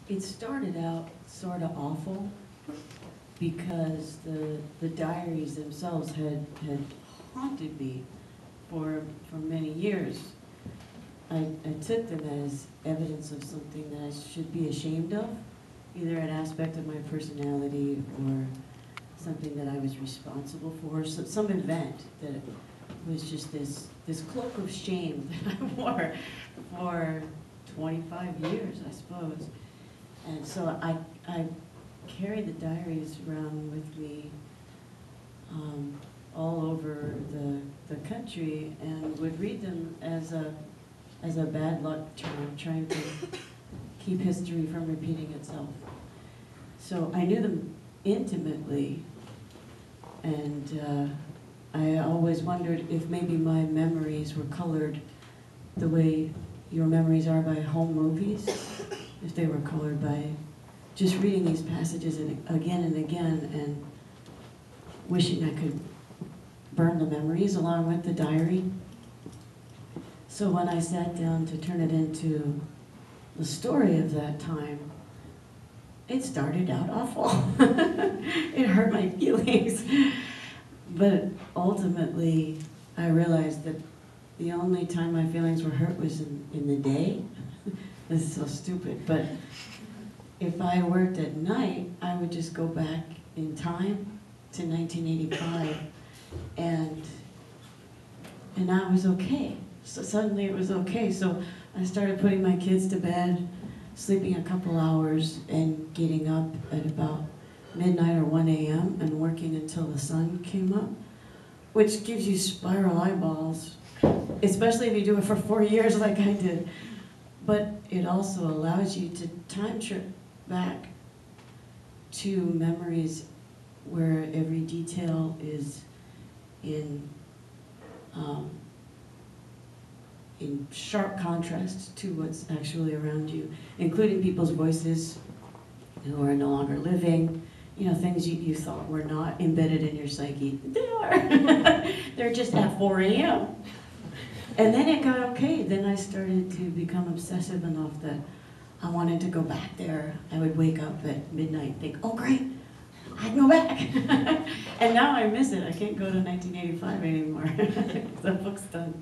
It started out sort of awful because the diaries themselves had haunted me for many years. I took them as evidence of something that I should be ashamed of, either an aspect of my personality or something that I was responsible for, so, some event that was just this cloak of shame that I wore for 25 years, I suppose. And so I carried the diaries around with me all over the country and would read them as a bad luck charm, trying to keep history from repeating itself. So I knew them intimately, and I always wondered if maybe my memories were colored the way your memories are by home movies, if they were colored by just reading these passages again and again and wishing I could burn the memories along with the diary. So when I sat down to turn it into the story of that time, it started out awful. It hurt my feelings. But ultimately, I realized that the only time my feelings were hurt was in the day. This is so stupid, but if I worked at night, I would just go back in time to 1985, and I was okay. So suddenly it was okay. So I started putting my kids to bed, sleeping a couple hours, and getting up at about midnight or 1 a.m. and working until the sun came up, which gives you spiral eyeballs, especially if you do it for 4 years like I did. But it also allows you to time trip back to memories where every detail is in sharp contrast to what's actually around you, including people's voices who are no longer living, things you thought were not embedded in your psyche. They are. They're just at 4 a.m. And then it got okay. Then I started to become obsessive enough that I wanted to go back there. I would wake up at midnight and think, oh great, I can go back. And now I miss it. I can't go to 1985 anymore. The book's done.